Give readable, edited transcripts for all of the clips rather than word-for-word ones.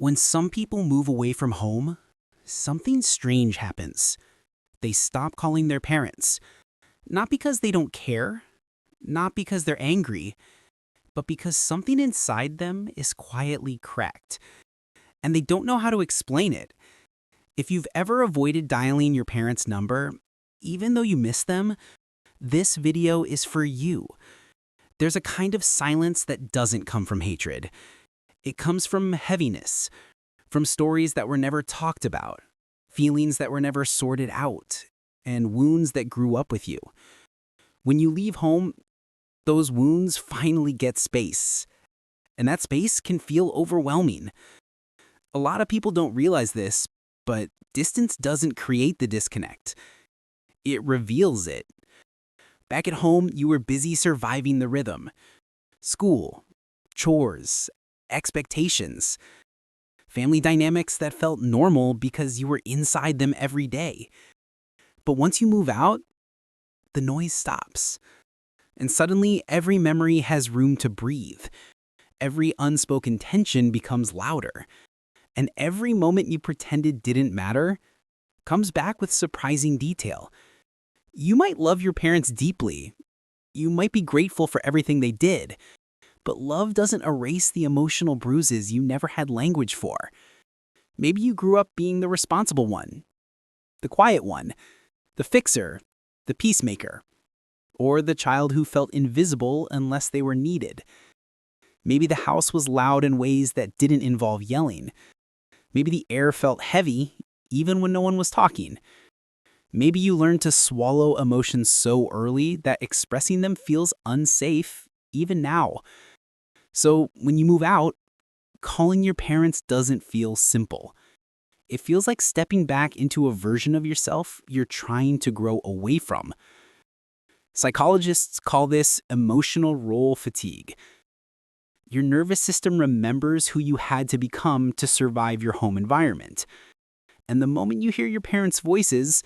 When some people move away from home, something strange happens. They stop calling their parents. Not because they don't care, not because they're angry, but because something inside them is quietly cracked. And they don't know how to explain it. If you've ever avoided dialing your parents' number, even though you miss them, this video is for you. There's a kind of silence that doesn't come from hatred. It comes from heaviness, from stories that were never talked about, feelings that were never sorted out, and wounds that grew up with you. When you leave home, those wounds finally get space, and that space can feel overwhelming. A lot of people don't realize this, but distance doesn't create the disconnect. It reveals it. Back at home, you were busy surviving the rhythm. School, chores, expectations, family dynamics that felt normal because you were inside them every day. But once you move out, the noise stops. And suddenly, every memory has room to breathe. Every unspoken tension becomes louder. And every moment you pretended didn't matter comes back with surprising detail. You might love your parents deeply. You might be grateful for everything they did. But love doesn't erase the emotional bruises you never had language for. Maybe you grew up being the responsible one, the quiet one, the fixer, the peacemaker, or the child who felt invisible unless they were needed. Maybe the house was loud in ways that didn't involve yelling. Maybe the air felt heavy even when no one was talking. Maybe you learned to swallow emotions so early that expressing them feels unsafe even now. So when you move out, calling your parents doesn't feel simple. It feels like stepping back into a version of yourself you're trying to grow away from. Psychologists call this emotional role fatigue. Your nervous system remembers who you had to become to survive your home environment. And the moment you hear your parents' voices,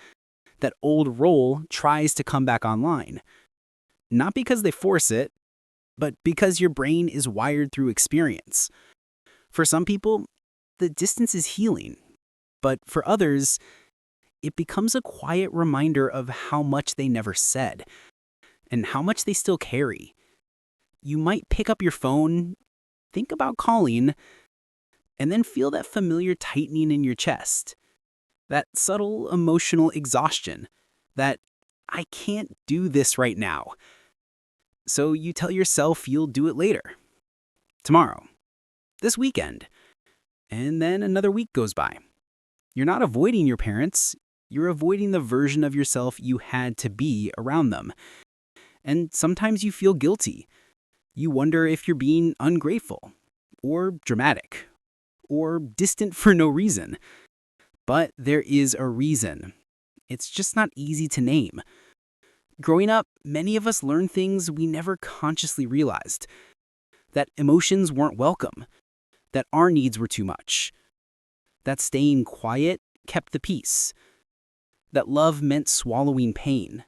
that old role tries to come back online. Not because they force it, but because your brain is wired through experience. For some people, the distance is healing. But for others, it becomes a quiet reminder of how much they never said and how much they still carry. You might pick up your phone, think about calling, and then feel that familiar tightening in your chest. That subtle emotional exhaustion. That, I can't do this right now. So you tell yourself you'll do it later. Tomorrow. This weekend. And then another week goes by. You're not avoiding your parents. You're avoiding the version of yourself you had to be around them. And sometimes you feel guilty. You wonder if you're being ungrateful, or dramatic, or distant for no reason. But there is a reason. It's just not easy to name. Growing up, many of us learn things we never consciously realized. That emotions weren't welcome. That our needs were too much. That staying quiet kept the peace. That love meant swallowing pain.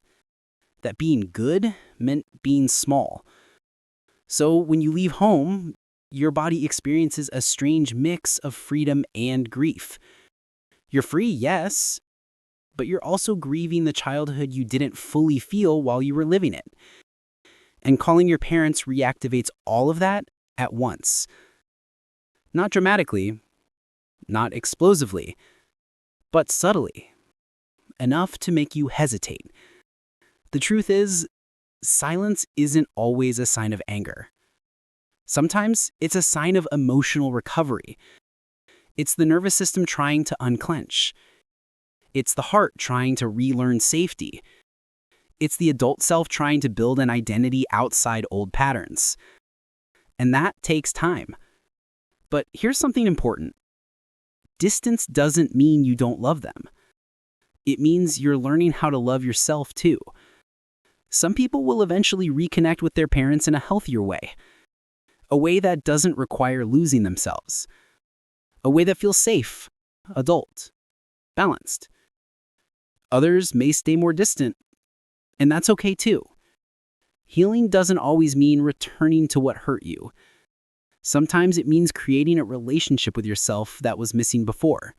That being good meant being small. So when you leave home, your body experiences a strange mix of freedom and grief. You're free, yes, but you're also grieving the childhood you didn't fully feel while you were living it. And calling your parents reactivates all of that at once. Not dramatically, not explosively, but subtly. Enough to make you hesitate. The truth is, silence isn't always a sign of anger. Sometimes it's a sign of emotional recovery. It's the nervous system trying to unclench. It's the heart trying to relearn safety. It's the adult self trying to build an identity outside old patterns. And that takes time. But here's something important. Distance doesn't mean you don't love them. It means you're learning how to love yourself too. Some people will eventually reconnect with their parents in a healthier way. A way that doesn't require losing themselves. A way that feels safe, adult, balanced. Others may stay more distant, and that's okay too. Healing doesn't always mean returning to what hurt you. Sometimes it means creating a relationship with yourself that was missing before.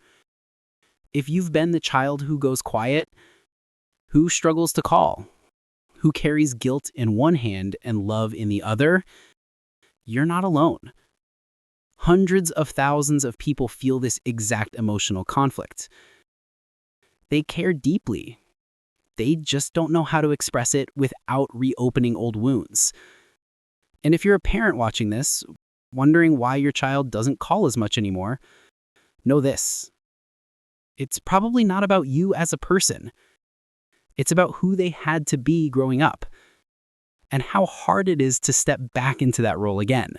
If you've been the child who goes quiet, who struggles to call, who carries guilt in one hand and love in the other, you're not alone. Hundreds of thousands of people feel this exact emotional conflict. They care deeply. They just don't know how to express it without reopening old wounds. And if you're a parent watching this, wondering why your child doesn't call as much anymore, know this. It's probably not about you as a person. It's about who they had to be growing up, and how hard it is to step back into that role again.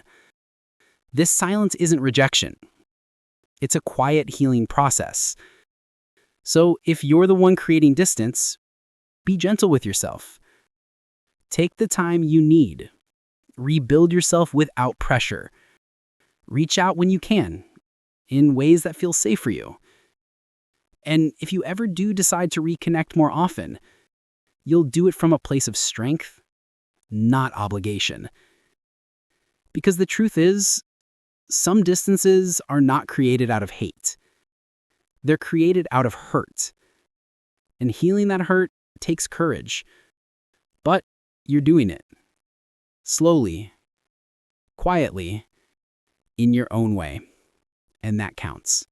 This silence isn't rejection. It's a quiet healing process. So if you're the one creating distance, be gentle with yourself. Take the time you need. Rebuild yourself without pressure. Reach out when you can, in ways that feel safe for you. And if you ever do decide to reconnect more often, you'll do it from a place of strength, not obligation. Because the truth is, some distances are not created out of hate. They're created out of hurt. And healing that hurt takes courage. But you're doing it. Slowly, quietly, in your own way. And that counts.